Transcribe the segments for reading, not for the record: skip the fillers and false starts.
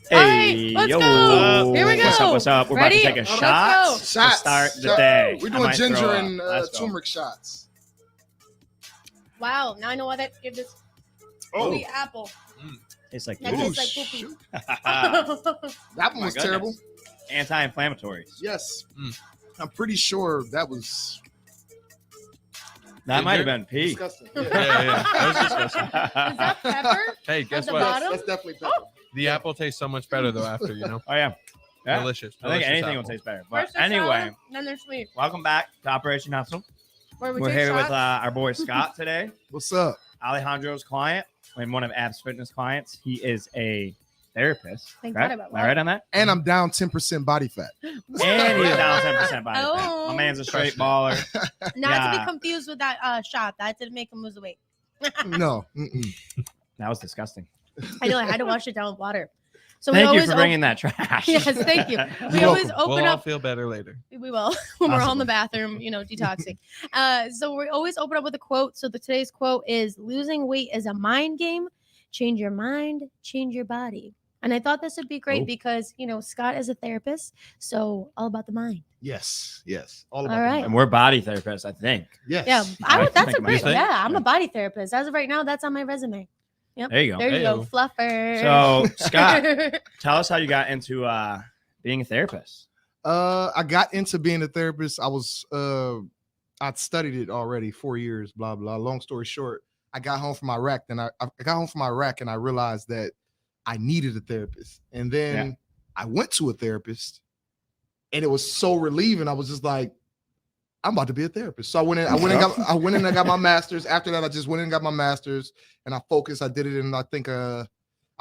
Hey, let's yo. go. Here we go. What's up? We're Ready? about to take a Let's shot go. to Shots. start the day. We're I doing might ginger throw and up. Let's go. turmeric shots. Wow. Now I know why that give this poopy apple. Tastes like That poop. tastes like poopy. shoot. That That one was terrible. Anti-inflammatories. Yes. I'm pretty sure that was That might have been pee. disgusting. Yeah. That was disgusting. Is that pepper? Hey, At guess the what? bottom? That's definitely pepper. The apple tastes so much better though after, you know. Oh yeah. Yeah. Delicious. I think Delicious anything apple. will taste better. But First they're anyway, sour, then they're sweet. welcome back to Operation Hustle. Where we We're take here with shots. our boy Scott today, What's up? Alejandro's client, and one of Ab's fitness clients. He is a therapist. Thank right? God about Am I right on that? And I'm down 10% body fat. And he's down 10% body fat. Oh. My man's a straight baller. Not to Yeah. be confused with that shot. That didn't make him lose the weight. No. Mm-mm. That was disgusting. I know. I had to wash it down with water. So Thank we you always for bringing that trash. Yes, thank you. We You're always welcome. open We'll all up. feel better later. We will when we're all in Possibly. the bathroom, detoxing. So we always open up with a quote. So today's quote is: "Losing weight is a mind game. Change your mind, change your body." And I thought this would be great Oh. because Scott is a therapist, so all about the mind. Yes. All about All right. And we're body therapists, I think. Yes. Yeah, I that's think a about great. it. Yeah, I'm a body therapist. As of right now, that's on my resume. There you go. There you go, Heyo. fluffer. So, Scott, tell us how you got into being a therapist. I got into being a therapist. I'd studied it already 4 years, blah, blah. Long story short, I got home from Iraq. Then I got home from Iraq and I realized that I needed a therapist. And then I went to a therapist and it was so relieving. I was just like, I'm about to be a therapist. So I went in and I got my master's. After that, I just went in and got my master's and I focused. I did it in, I think, I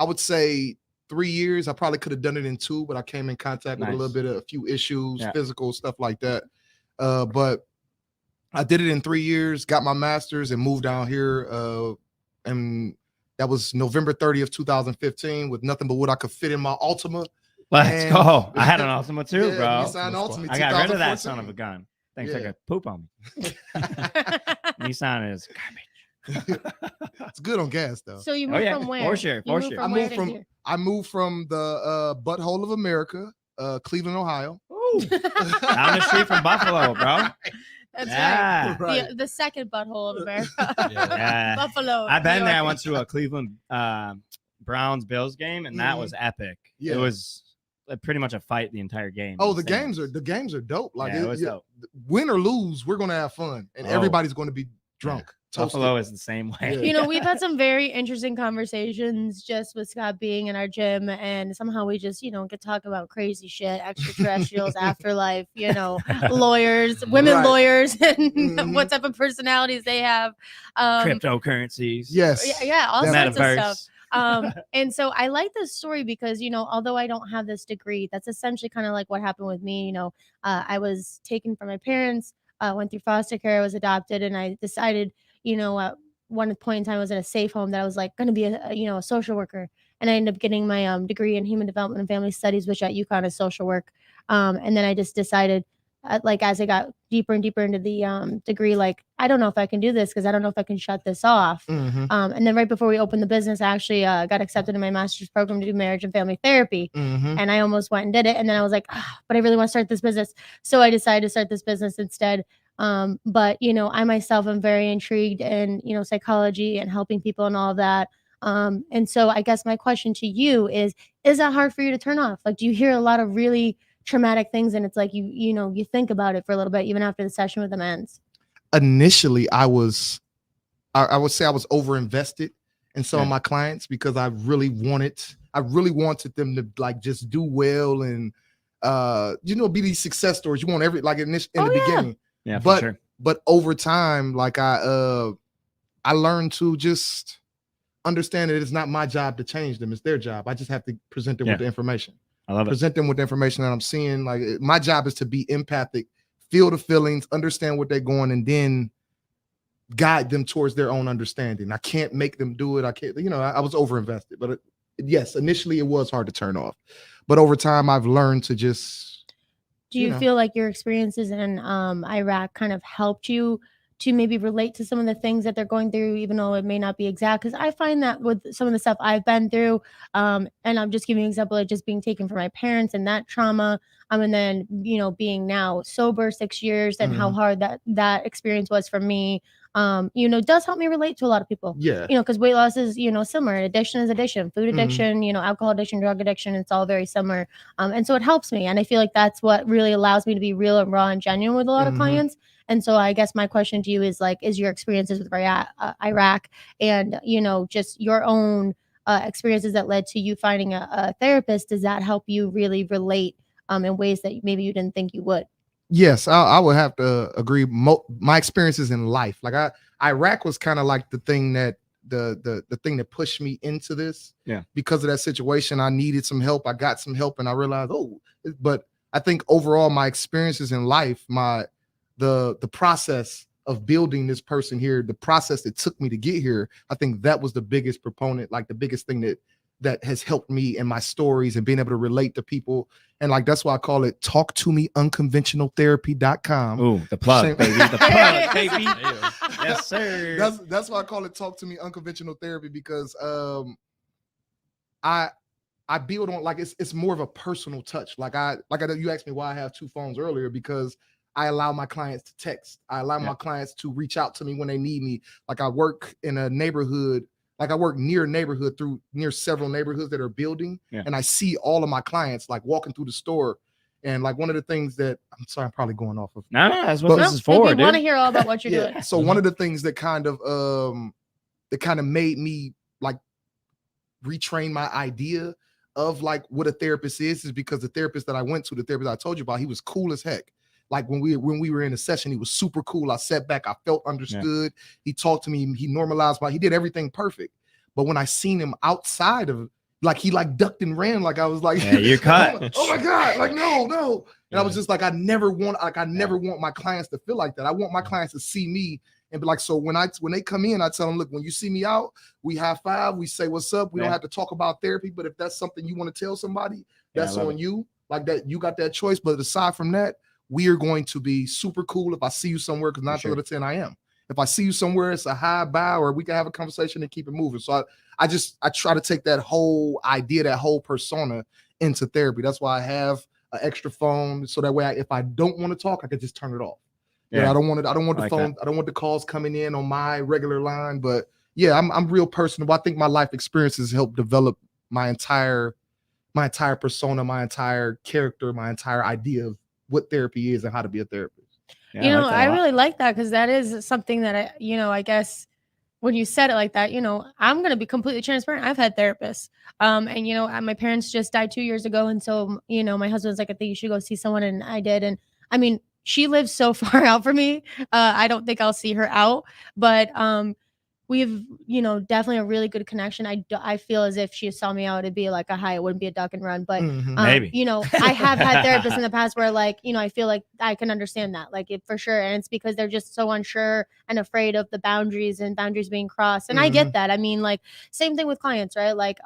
would say 3 years. I probably could have done it in 2, but I came in contact with a Nice. little bit of a few issues, Yeah. physical stuff like that. But I did it in 3 years, got my master's and moved down here. And that was November 30th, 2015 with nothing but what I could fit in my Altima. Let's And- go. I had an Ultima too, Yeah, bro. Nissan Altima, I got rid of that son 2014. of a gun. Things Yeah. like a poop on me. Nissan is garbage. It's good on gas though. So you Oh, moved yeah, from where? for sure, You for moved sure. From I where moved to from- here? I moved from the butthole of America, Cleveland, Ohio. Down the street from Buffalo, bro. That's Yeah. right. The second butthole of America. Yeah. Buffalo. I've been New there. I York. went to a Cleveland Browns Bills game, and that Mhm. was epic. Yeah. It was pretty much a fight the entire game. Oh, It was the insane. games are dope. Like Yeah, it was dope. win or lose, we're gonna have fun, and Oh. everybody's gonna be drunk. Toasted. Buffalo is the same way. Yeah. We've had some very interesting conversations just with Scott being in our gym, and somehow we just, could talk about crazy shit, extraterrestrials, afterlife, lawyers, women Right. lawyers, and Mhm. what type of personalities they have. Cryptocurrencies. Yes. Yeah, all sorts of stuff. Metaverse. And so I like this story because, although I don't have this degree, that's essentially kind of like what happened with me. I was taken from my parents, went through foster care, I was adopted, and I decided, at one point in time, I was in a safe home that I was like going to be a social worker. And I ended up getting my degree in human development and family studies, which at UConn is social work. And then I just decided, as I got deeper and deeper into the degree, I don't know if I can do this because I don't know if I can shut this off. Mhm. And then right before we opened the business, I actually got accepted in my master's program to do marriage and family therapy. Mhm. And I almost went and did it. And then I was like, but I really want to start this business. So I decided to start this business instead. But I myself am very intrigued in, psychology and helping people and all of that. And so I guess my question to you is that hard for you to turn off? Like, do you hear a lot of really traumatic things and it's like, you think about it for a little bit, even after the session with them ends? Initially, I would say I was over invested in some of Yeah. my clients because I really wanted them to just do well and be these success stories. You want every in the beginning. Yeah, for But sure. but over time, I learned to just understand that it's not my job to change them, it's their job. I just have to present them Yeah. with the information. I love it. present them with the information that I'm seeing. Like my job is to be empathic, feel the feelings, understand what they're going, and then guide them towards their own understanding. I can't make them do it. I can't, I was overinvested, but yes, initially it was hard to turn off, but over time I've learned to just. Do you feel like your experiences in Iraq kind of helped you to maybe relate to some of the things that they're going through, even though it may not be exact? Because I find that with some of the stuff I've been through, and I'm just giving you an example of just being taken from my parents and that trauma, and then being now sober 6 years and how hard that experience was for me. Does help me relate to a lot of people. Yeah. Because weight loss is, similar. Addiction is addiction, food addiction, alcohol addiction, drug addiction. It's all very similar. And so it helps me. And I feel like that's what really allows me to be real and raw and genuine with a lot of clients. And so I guess my question to you is like, is your experiences with Iraq and, just your own experiences that led to you finding a therapist, does that help you really relate in ways that maybe you didn't think you would? Yes, I would have to agree. My experiences in life, like Iraq was kind of like the thing that the thing that pushed me into this. Yeah. Because of that situation, I needed some help. I got some help, and I realized, but I think overall, my experiences in life, the process of building this person here, the process that took me to get here, I think that was the biggest proponent, like the biggest thing that has helped me in my stories and being able to relate to people. And like, that's why I call it talktomeunconventionaltherapy.com. Ooh, the plug, baby. The plug, baby. Yes, sir. That's why I call it Talk to Me Unconventional Therapy, because I build on, like, it's more of a personal touch. You asked me why I have 2 phones earlier, because I allow my clients to text. I allow my clients to reach out to me when they need me. Like, I work in a neighborhood. Like, I work near several neighborhoods that are building, and I see all of my clients like walking through the store. And like, one of the things that I'm probably going off of. No, that's what this is for. We want to hear all about what you're doing. So one of the things that kind of made me like retrain my idea of like what a therapist is because the therapist that I went to, the therapist I told you about, he was cool as heck. Like when we were in a session, he was super cool. I sat back, I felt understood. Yeah. He talked to me, he normalized he did everything perfect. But when I seen him outside of, like, he like ducked and ran, like I was like, yeah, you're cut. Oh my God, like no. And I was just like, I never want my clients to feel like that. I want my clients to see me and be like, so when they come in, I tell them, look, when you see me out, we high five, we say what's up. We don't have to talk about therapy, but if that's something you want to tell somebody, that's on you. Like that, you got that choice. But aside from that, we are going to be super cool if I see you somewhere, because 9 out of 10 I am. If I see you somewhere, it's a hi, bye, or we can have a conversation and keep it moving. So I try to take that whole idea, that whole persona into therapy. That's why I have an extra phone, so that way if I don't want to talk, I can just turn it off. Yeah, I don't want the phone. I don't want the calls coming in on my regular line. But yeah, I'm real personable. I think my life experiences help develop my entire persona, my entire character, my entire idea of what therapy is and how to be a therapist. Yeah, I really like that, because that is something that I guess when you said it like that, I'm going to be completely transparent. I've had therapists. And my parents just died 2 years ago. And so, my husband's like, I think you should go see someone. And I did. And I mean, she lives so far out from me. I don't think I'll see her out, but we've, definitely a really good connection. I feel as if she saw me out, it'd be like a hi, it wouldn't be a duck and run, but maybe, I have had therapists in the past where like, I feel like I can understand that, like, for sure. And it's because they're just so unsure and afraid of the boundaries being crossed. And I get that. I mean, like, same thing with clients, right? Like,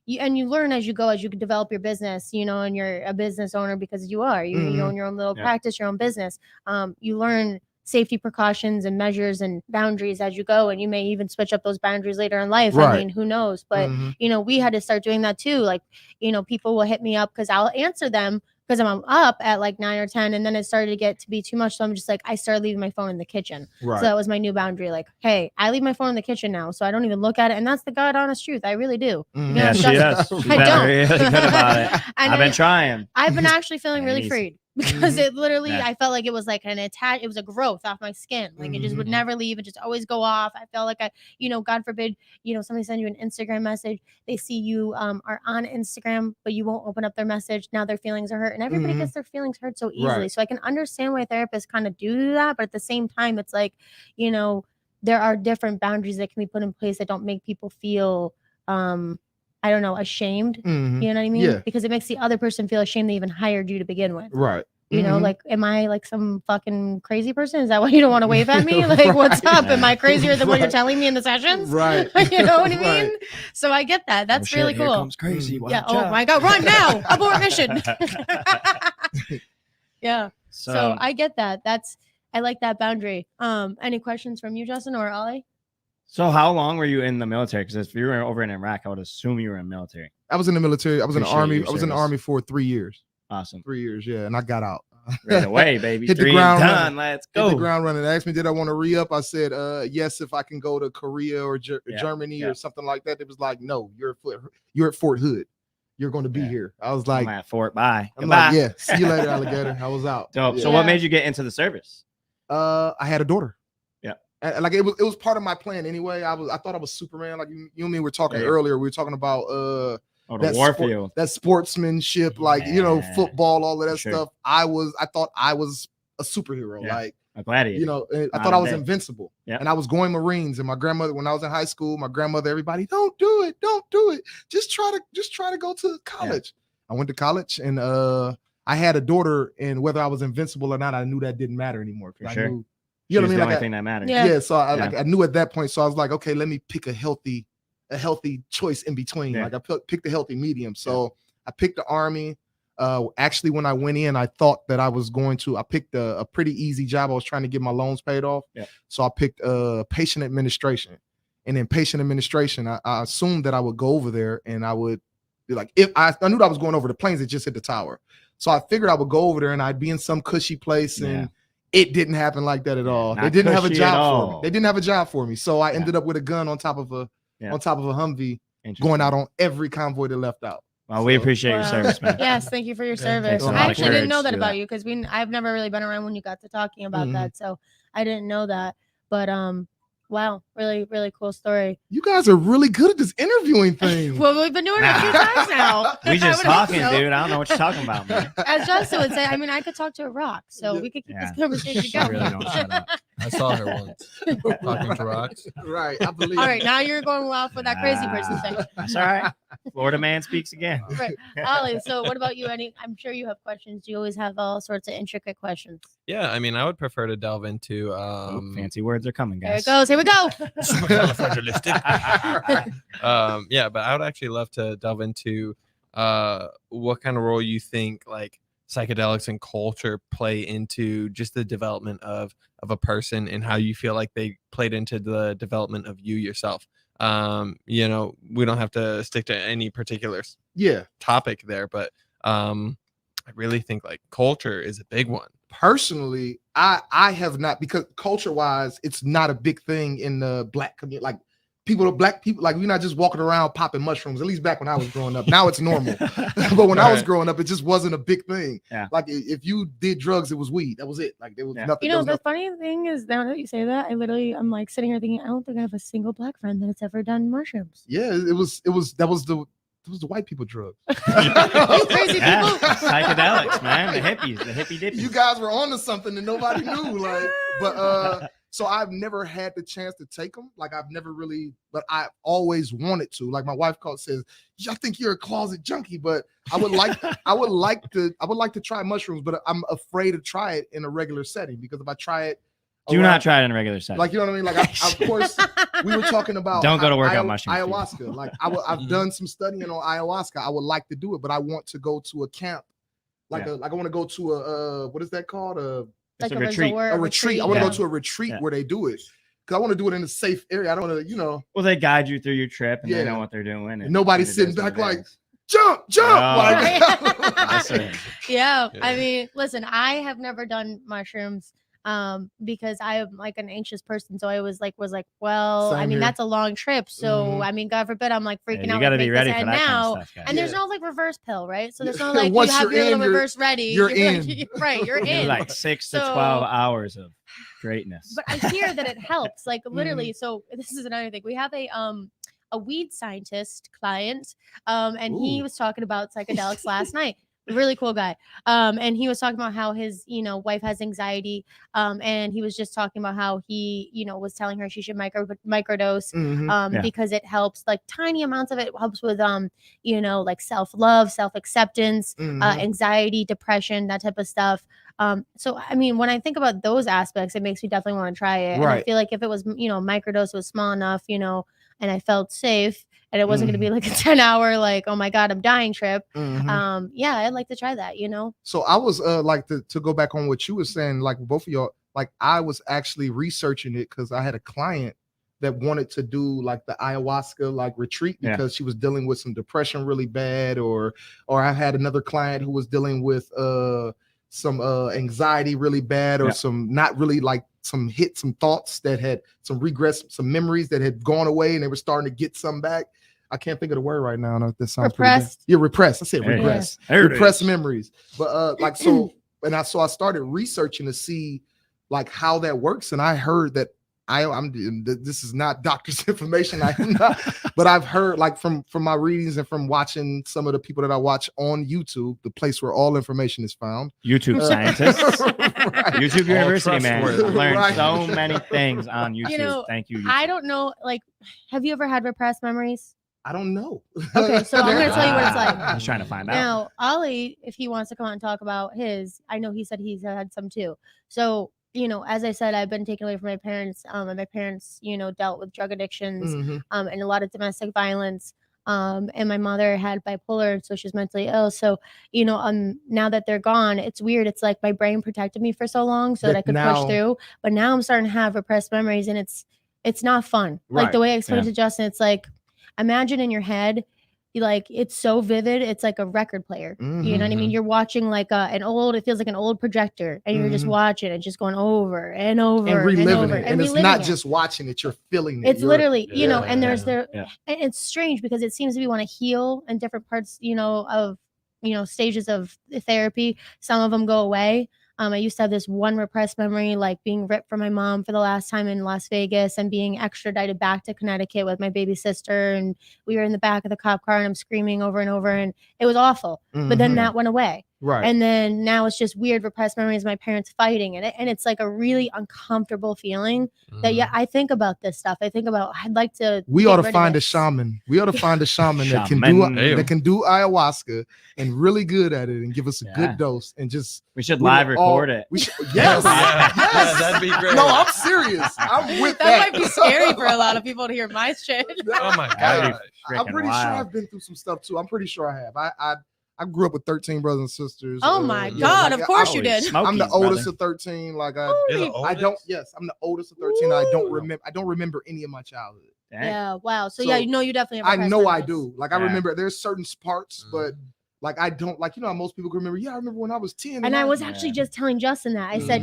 you learn as you go, as you develop your business, and you're a business owner because you own your own little practice, your own business. You learn safety precautions and measures and boundaries as you go, and you may even switch up those boundaries later in life. Right. I mean, who knows? But we had to start doing that too. Like, people will hit me up because I'll answer them because I'm up at like 9 or 10, and then it started to get to be too much. So I'm just like, I started leaving my phone in the kitchen. Right. So that was my new boundary. Like, hey, I leave my phone in the kitchen now, so I don't even look at it. And that's the God honest truth. I really do. Yeah, she does. She's been really good about it. I've been trying. I've been actually feeling really freed. Because it literally, I felt like it was like it was a growth off my skin. Like it just would never leave. It just always go off. I felt like God forbid, somebody send you an Instagram message. They see you are on Instagram, but you won't open up their message. Now their feelings are hurt, and everybody gets their feelings hurt so easily. Right. So I can understand why therapists kind of do that. But at the same time, it's like, there are different boundaries that can be put in place that don't make people feel, I I don't know, ashamed. Mhm. You know what I mean? Yeah. Because it makes the other person feel ashamed they even hired you to begin with. Right. You know, Mhm. like, am I like some fucking crazy person? Is that why you don't want to wave at me? Like, what's Right. up? Am I crazier than what you're Right. telling me in the sessions? Right. You know what I Right. mean? So I get that. That's really Here cool. comes crazy. Mm. Yeah. Watch Oh out. my God. Run now. Abort mission. Yeah. So So, I get that. I like that boundary. Any questions from you, Justin or Ollie? so how long were you in the military? Because if you were over in Iraq, I would assume you were in the military. I was in the military. I was in the Appreciate army. your I was in the service. army for 3 years. Awesome. 3 years, yeah, and I got out. Right away, baby. Hit the 3 and ground done. running. Let's Hit the go. ground running. They asked me, did I want to re-up? I said, yes, if I can go to Korea or Yeah, Germany yeah. or something like that. It was like, no, you're at Fort Hood. You're going to be Yeah. here. I was I'm like, at Fort. Bye. I'm Goodbye. like, yeah, see you later, alligator. I was out. Dope. Yeah. So what made you get into the service? I had a daughter. Yeah. And, like it was part of my plan anyway. I thought I was Superman. Like you and me were talking Yeah. earlier. We were talking about Oh, the that warfield. that sportsmanship, like Yeah. football, all of that For sure. stuff. I thought I was a superhero. Yeah. Like, A gladiator. I thought I was Modern day. invincible. Yeah. And I was going Marines. And my grandmother, when I was in high school, my grandmother, everybody, don't do it, just try to go to college. I went to college, and I had a daughter, and whether I was invincible or not, I knew that didn't matter anymore. For I sure. knew, She you know was what the I only mean? thing that mattered. Yeah. Yeah. So Yeah. I knew at that point. So I was like, okay, let me pick a healthy choice in between. Yeah. Like I picked a healthy medium. So I picked the Army. Actually, when I went in, I thought that I picked a pretty easy job. I was trying to get my loans paid off. Yeah. So I picked patient administration. And in patient administration, I assumed that I would go over there and I would be like, if I knew that I was going over the planes that just hit the tower. So I figured I would go over there and I'd be in some cushy place, and Yeah. it didn't happen like that at Yeah, all. not They didn't have a cushy at job for all. me. They didn't have a job for me. So I Yeah. ended up with a gun on top of a Yeah. Humvee, Interesting. going out on every convoy that left out. Well, we So- appreciate your Wow. service, man. Yes, thank you for your Yeah, service. takes a lot I of actually didn't courage know to that do about that. you because I've never really been around when you got to talking about Mhm. that, so I didn't know that. But wow, really, really cool story. You guys are really good at this interviewing thing. Well, we've been doing it a few times now. We I just would hope talking, so. dude. I don't know what you're talking about, man. As Justin would say, I mean, I could talk to a rock, so Yeah. we could keep Yeah. this conversation She going. really don't shut up. I saw her once talking to rocks. Right, I believe. All right, now you're going off with that crazy person thing. That's all right. Florida man speaks again. Right. Ollie, so what about you? I'm sure you have questions. You always have all sorts of intricate questions. Yeah, I mean, I would prefer to delve into Oh, fancy words are coming, There guys. it goes. Here we go. yeah, but I would actually love to delve into what kind of role you think like psychedelics and culture play into just the development of a person, and how you feel like they played into the development of you yourself. We don't have to stick to any particular Yeah. topic there, but I really think like culture is a big one. Personally, I have not, because culture wise, it's not a big thing in the black community. Like black people, like we're not just walking around popping mushrooms, at least back when I was growing up. Now it's normal. But when I was Right. growing up, it just wasn't a big thing. Yeah. Like if you did drugs, it was weed. That was it. Like there was Yeah. nothing. You there know, was the no- funny thing is, now that you say that, I'm like sitting here thinking, I don't think I have a single black friend that's ever done mushrooms. yeah, that was the white people drugs. You crazy Yeah. people. Psychedelics, man. The hippies, the hippie dippies. You guys were onto something and nobody knew. Like, but so I've never had the chance to take them. Like I've never really, but I always wanted to. Like my wife says, I think you're a closet junkie, but I would like to try mushrooms, but I'm afraid to try it in a regular setting, because if I try it, Do not try it in a regular setting. like, you know what I mean? Like of course we were talking about Don't go to work on mushrooms, people. ayahuasca. Like I've done some studying on ayahuasca. I would like to do it, but I want to go to a camp. I want to go to a what is that called? It's Like a retreat. resort, A retreat. I want to Yeah. go to a retreat Yeah. where they do it, because I want to do it in a safe area. I don't want to, Well, they guide you through your trip, and Yeah. they know what they're doing. And nobody's it sitting is what back it like, is. jump. Oh. Like, Listen, Yeah, Yeah. I mean, listen, I have never done mushrooms because I am like an anxious person. So I was like, well, I Same mean, here. that's a long trip. So Mhm. I mean, God forbid, I'm like yeah, freaking you out. got to like, be make ready this for end that now. kind of stuff, guys. And there's Yeah. no like reverse pill, right? So there's Yeah. no like Once you have you're your little in, reverse ready. you're like, in. right, you're You're in. like 6 to So- 12 hours of greatness. But I hear that it helps. Like Mm-hmm. literally. So this is another thing. We have a weed scientist client, and he Ooh. was talking about psychedelics last night. really cool guy. And he was talking about how his, wife has anxiety. And he was just talking about how he, was telling her she should microdose, Mhm. because it helps, like tiny amounts of it helps with, like self-love, self-acceptance, Mhm. anxiety, depression, that type of stuff. So I mean, when I think about those aspects, it makes me definitely want to try it. And I Right. feel like if it was, microdose was small enough, and I felt safe, and it wasn't going to be like a 10-hour, like, oh my God, I'm dying trip. Mhm. Yeah, I'd like to try that, So I was like to go back on what you were saying, like both of y'all, like I was actually researching it because I had a client that wanted to do like the ayahuasca like retreat Yeah. because she was dealing with some depression really bad, or I had another client who was dealing with some anxiety really bad, or Yeah. some not really like some thoughts that had some regress, some memories that had gone away and they were starting to get some back. I can't think of the word right now. No, that sounds pretty bad. Repressed. Yeah, repressed. I said There it regress. is. There it Repressed is. memories. But like so, I started researching to see like how that works, and I heard that this is not doctor's information. I am not, but I've heard like from my readings and from watching some of the people that I watch on YouTube, the place where all information is found. YouTube scientists. Right. YouTube All University, man. I've trustworthy. learned Right. so many things on YouTube. Thank you, YouTube. I don't know, like, have you ever had repressed memories? I don't know. Okay, so I'm gonna tell you what it's like. I was trying to find out. Now, Ollie, if he wants to come on and talk about his, I know he said he's had some too. So, as I said, I've been taken away from my parents, and my parents, dealt with drug addictions, Mhm. and a lot of domestic violence. And my mother had bipolar, so she's mentally ill. So, now that they're gone, it's weird. It's like my brain protected me for so long so that I could push through. But now I'm starting to have repressed memories, and it's not fun. Like the way I explained to Justin, it's like, imagine in your head, like it's so vivid, it's like a record player. You know what I mean? You're watching like it feels like an old projector, and you're just watching it, just going over and over and reliving and over, it. And it's not just watching it, you're feeling it. It's literally, Yeah, and there's yeah. and it's strange because it seems to be want to heal in different parts, of stages of therapy. Some of them go away. I used to have this one repressed memory, like being ripped from my mom for the last time in Las Vegas and being extradited back to Connecticut with my baby sister. And we were in the back of the cop car and I'm screaming over and over. And it was awful. But then that went away. Right. And then now it's just weird repressed memories of my parents fighting. And it's like a really uncomfortable feeling that, I think about this stuff. I think about, I'd like to. We ought to find a shaman. We ought to find a shaman that can do ayahuasca and really good at it and give us a good dose and just. We should live record it. We should, yes. Yes, that'd be great. No, I'm serious. I'm with that. That might be scary for a lot of people to hear my shit. Oh my god. I'm pretty sure I've been through some stuff too. I'm pretty sure I have. I grew up with 13 brothers and sisters. Oh my God, of course you did. I'm the oldest of 13. Like I don't. Yes, I'm the oldest of 13. I don't remember any of my childhood. Dang. Yeah. Wow. So yeah, you definitely have. I know I do. Like I remember there's certain parts, but like I don't like how most people can remember. Yeah, I remember when I was 10. And I was actually just telling Justin that. I said,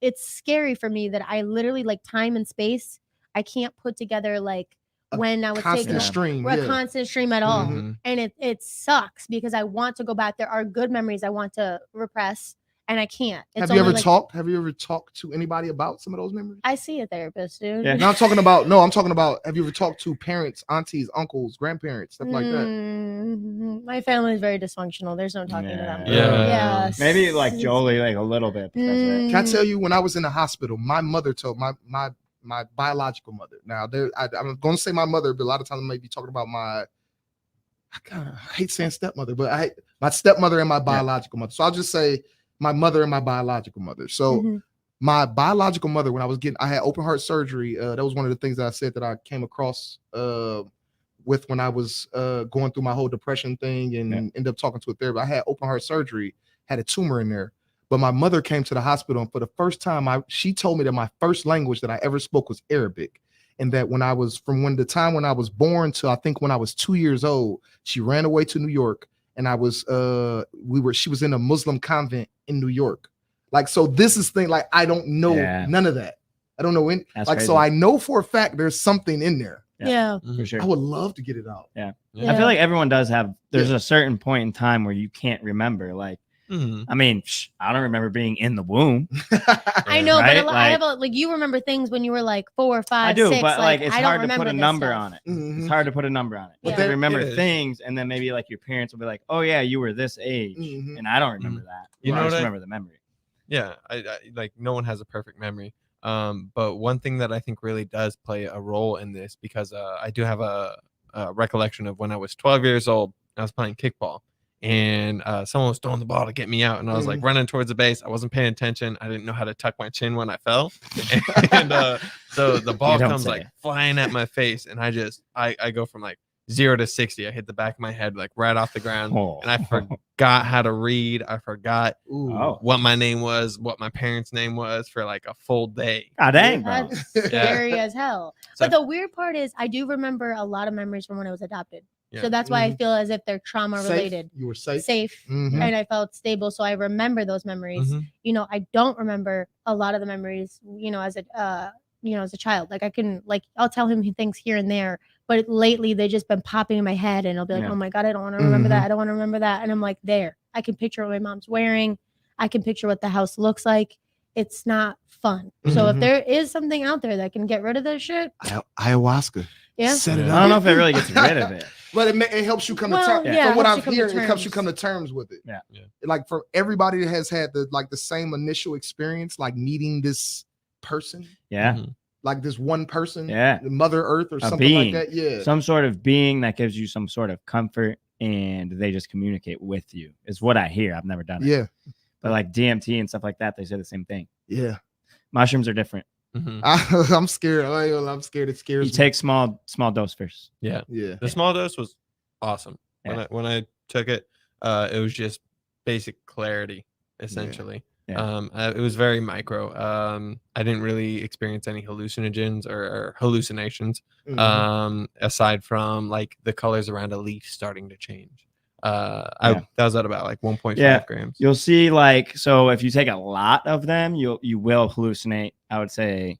it's scary for me that I literally like time and space. I can't put together like when I was taking a constant stream at all. And it sucks because I want to go back. There are good memories I want to repress and I can't. Have you ever talked to anybody about some of those memories? I see a therapist, dude. Yeah. I'm talking about have you ever talked to parents, aunties, uncles, grandparents, stuff like that? My family is very dysfunctional. There's no talking to them. Yeah. Maybe like Jolie, like a little bit. Can I tell you, when I was in the hospital, my mother told my biological mother. Now, I'm going to say my mother, but a lot of times I may be talking about I hate saying stepmother, but my stepmother and my biological mother. So I'll just say my mother and my biological mother. So my biological mother, when I had open heart surgery. That was one of the things that I said that I came across with when I was going through my whole depression thing and ended up talking to a therapist. I had open heart surgery, had a tumor in there. But my mother came to the hospital, and for the first time, she told me that my first language that I ever spoke was Arabic, and that when I was the time when I was born to I think when I was 2 years old, she ran away to New York, and she was in a Muslim convent in New York. Like, so this is thing like I don't know none of that. I don't know crazy. So I know for a fact there's something in there. Yeah. For sure. I would love to get it out. Yeah. I feel like everyone does have. There's a certain point in time where you can't remember, like. Mhm. I mean, I don't remember being in the womb. I know, Right? but I have you remember things when you were like 4 or 5, I do, 6. but like it's I don't hard to remember put a this number stuff. on it. Mhm. It's hard to put a number on it. Yeah. You can remember It is. things, and then maybe like your parents will be like, "Oh yeah, you were this age," Mhm. and I don't remember that. You know I just what I- remember the memory. Yeah, I like no one has a perfect memory. But one thing that I think really does play a role in this, because I do have a recollection of when I was 12 years old, I was playing kickball, and someone was throwing the ball to get me out, and I was like running towards the base. I wasn't paying attention. I didn't know how to tuck my chin when I fell, and so the ball don't comes say. like flying at my face, and I go from like 0 to 60. I hit the back of my head like right off the ground, Oh. and I forgot how to read. I forgot Ooh. Oh. what my name was, what my parents' name was for like a full day. God dang, bro. That's scary as hell. So But the weird part is I do remember a lot of memories from when I was adopted. Yeah. So that's why I feel as if they're trauma Safe? related. You were safe. Safe. Mhm. And I felt stable. So I remember those memories. Mhm. You know, I don't remember a lot of the memories, as a child. Like I can I'll tell him things here and there, but lately they just been popping in my head and I'll be like, Yeah. oh my God, I don't want to remember Mhm. that. I don't want to remember that. And I'm like, there. I can picture what my mom's wearing. I can picture what the house looks like. It's not fun. So if Mhm. there is something out there that can get rid of this shit, Ayahuasca. yeah. Set it Yeah. I don't up. know if it really gets rid of it. But it helps you come to Well, terms. yeah, From what it I'm helps you come to hearing, it helps you terms. come to terms with it. Yeah. Yeah. Like for everybody that has had the same initial experience, like meeting this person, Yeah. Mhm. like this one person, Yeah. the Mother Earth or A something being. like that. Yeah. Some sort of being that gives you some sort of comfort and they just communicate with you is what I hear. I've never done it. Yeah. But like DMT and stuff like that, they say the same thing. Yeah. Mushrooms are different. Mhm. I'm scared. I'm scared. It scares You me. take small dose first. Yeah. Yeah. The small dose was awesome. Yeah. When I took it, it was just basic clarity essentially. Yeah. It was very micro. I didn't really experience any hallucinogens or hallucinations Mhm. aside from like the colors around a leaf starting to change. Yeah. That was at about like 1.5 Yeah. grams. You'll see so if you take a lot of them, you will hallucinate, I would say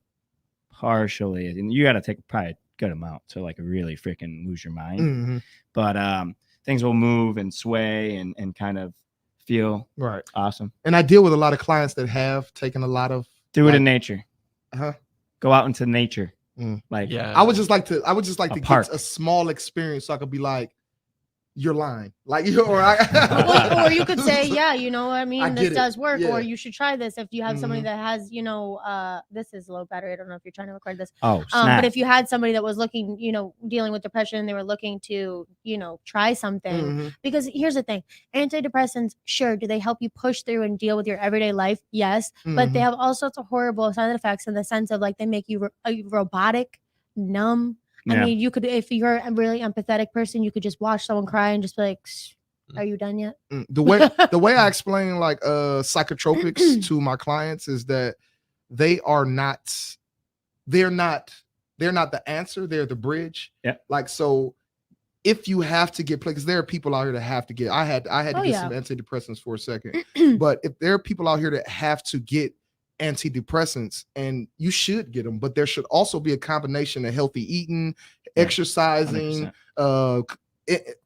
partially. And you got to take probably a good amount to like really freaking lose your mind. Mhm. But things will move and sway and kind of feel Right. awesome. And I deal with a lot of clients that have taken a lot of. Do it like, in nature. Uh-huh. Go out into nature. Mm. Like Yeah. I would just like to A get park. a small experience so I could be like, you're lying. Like or you could say, yeah, you know what I mean? I This get it. does work. Yeah. Or you should try this if you have somebody Mhm. that has, this is low battery. I don't know if you're trying to record this. oh snap. But if you had somebody that was looking, dealing with depression, and they were looking to, try something. Mhm. Because here's the thing, antidepressants, sure, do they help you push through and deal with your everyday life? Yes. But they Mhm. have all sorts of horrible side effects in the sense of like they make you robotic, numb. I Yeah. mean, you could, if you're a really empathetic person, you could just watch someone cry and just be like, are you done yet? The way I explain like psychotropics to my clients is that they're not the answer, they're the bridge. Yeah. Like so if you have to get because there are people out here that have to get I had to Oh, get yeah. some antidepressants for a second. But if there are people out here that have to get antidepressants, and you should get them, but there should also be a combination of healthy eating, Yeah, exercising, 100%.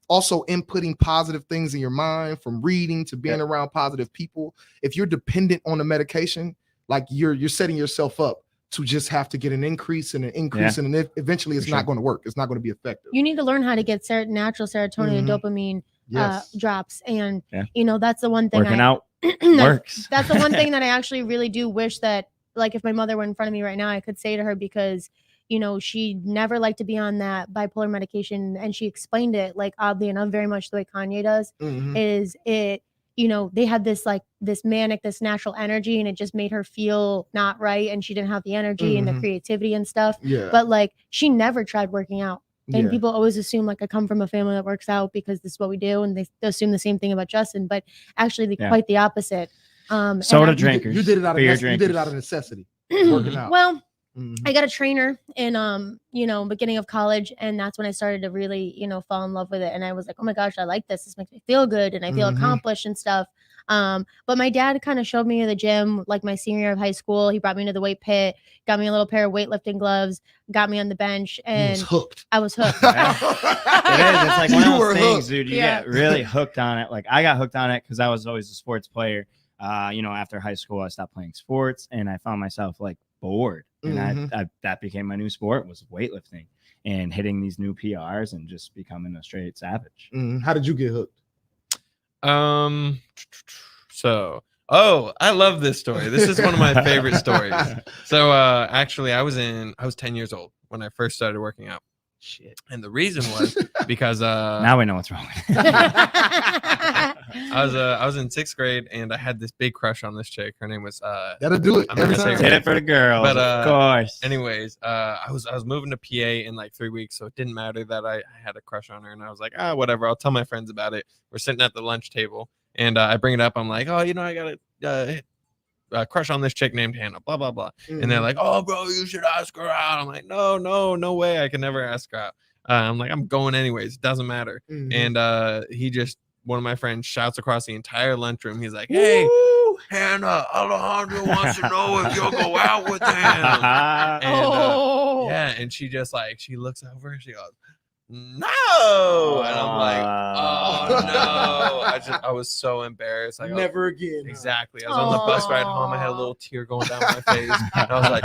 also inputting positive things in your mind, from reading to being around positive people. If you're dependent on the medication, like you're setting yourself up to just have to get an increase and an increase, and eventually it's For not sure. going to work. It's not going to be effective. You need to learn how to get natural serotonin and dopamine Yes. drops. And, Yeah. That's the one thing Working out that's, works. that's the one thing that I actually really do wish that, like, if my mother were in front of me right now, I could say to her, because, she never liked to be on that bipolar medication. And she explained it, like, oddly enough, very much the way Kanye does, is it, they had this manic, this natural energy, and it just made her feel not right. And she didn't have the energy and the creativity and stuff. Yeah. But like, she never tried working out. And Yeah. people always assume like I come from a family that works out because this is what we do. And they assume the same thing about Justin, but actually quite the opposite. Soda and drinkers. You did it out of beer you did it drinkers. out of necessity. Working out. Well, Mhm. I got a trainer in beginning of college, and that's when I started to really fall in love with it. And I was like, oh my gosh, I like this. This makes me feel good and I feel accomplished and stuff. But my dad kind of showed me the gym like my senior year of high school. He brought me to the weight pit, got me a little pair of weightlifting gloves, got me on the bench, You was and hooked. I was hooked. Yeah. It is. It's like one You of were those things, hooked. dude. You Yeah. get really hooked on it. Like I got hooked on it because I was always a sports player. After high school, I stopped playing sports, and I found myself like bored, and Mhm. I that became my new sport was weightlifting and hitting these new PRs and just becoming a straight savage. How did you get hooked? I love this story. This is one of my favorite stories. So actually I was 10 years old when I first started working out. Shit. And the reason was because Now we know what's wrong. I was in 6th grade and I had this big crush on this chick. Her name was That'll do it I'm not every gonna say time. Did it for the girls, But, of course. anyways, I was moving to PA in like 3 weeks, so it didn't matter that I had a crush on her, and I was like, whatever, I'll tell my friends about it. We're sitting at the lunch table, and I bring it up. I'm like, I got a crush on this chick named Hannah, blah blah blah. And they're like, oh, bro, you should ask her out. I'm like, no way, I can never ask her out. I'm like, I'm going anyways, doesn't matter. And one of my friends shouts across the entire lunchroom. He's like, hey, Hannah, Alejandro wants to know if you'll go out with him. And and she just she looks over and she goes, no. And I'm like, oh no. I was so embarrassed. Like, Never again. Exactly. I was on the bus ride home. I had a little tear going down my face. And I was like,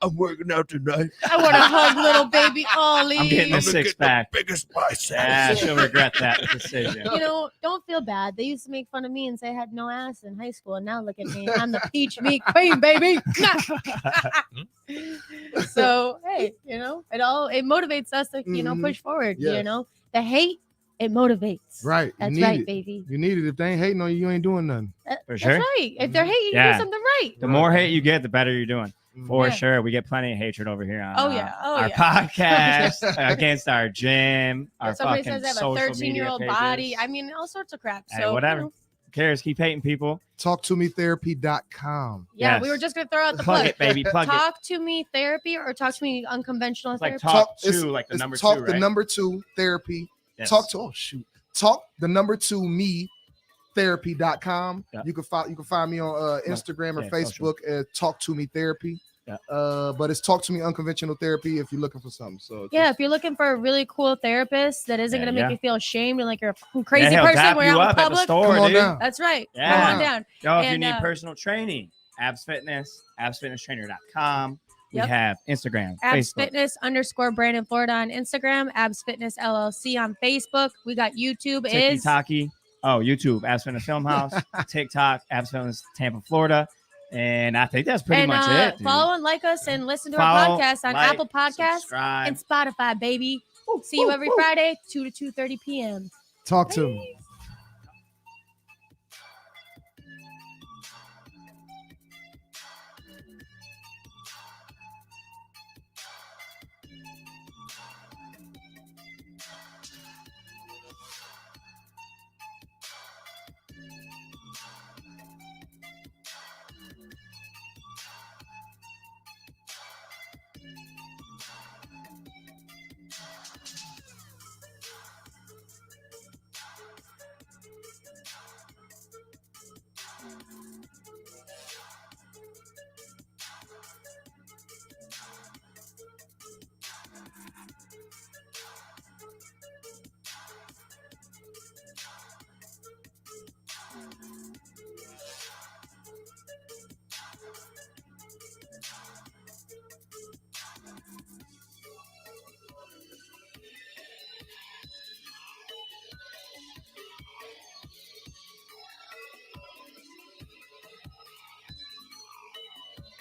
I'm working out tonight. I want to hug little baby Ollie. I'm getting a I'm gonna six get the pack. biggest biceps. Yeah, she'll regret that decision. Don't feel bad. They used to make fun of me and say I had no ass in high school, and now look at me. I'm the peach meat queen, baby. So hey, it motivates us to push forward. Yes. The hate, it motivates. Right. That's you need right, it. baby. You need it. If they ain't hating on you, you ain't doing nothing. For sure. That's right. If they're hating, you Yeah. do something right. The more hate you get, the better you're doing. For Yeah. sure. We get plenty of hatred over here on our yeah. podcast, against our gym, our Somebody fucking says they have a social 13-year-old media body. pages. I mean, all sorts of crap. Hey, So whatever. Who cares? Keep hating people. TalkToMeTherapy.com. Yeah, Yes. we were just gonna throw out the Plug plug. it, baby. Plug it. Talk to me therapy or talk to me unconventional It's like therapy. talk to, like the number talk 2, the right? number 2 therapy. Yes. Talk the number 2 me therapy.com. Yeah. You can find me on Instagram or Yeah, Facebook at Talk to Me Therapy. Yeah. But it's Talk to Me Unconventional Therapy if you're looking for something. So Yeah, if you're looking for a really cool therapist that isn't Yeah, gonna make yeah. you feel ashamed and like you're a crazy he'll person tap when you you're out up in at the public. store, come on dude. down. That's right. Yeah. Come on down. Yo, if you And, need personal training, Abs Fitness, absfitnesstrainer.com. We Yep. have Instagram, Abs Facebook. Fitness _ Brandon Florida on Instagram, Abs Fitness LLC on Facebook. We got YouTube TikTok. Oh, YouTube, Abs Fitness Film House. TikTok, Abs Fitness Tampa, Florida. And I think that's pretty much it. Dude. Follow and like us and listen to our Follow, podcast on like, Apple Podcasts subscribe. and Spotify, baby. See you every Friday, 2 to 2:30 p.m. Talk to me.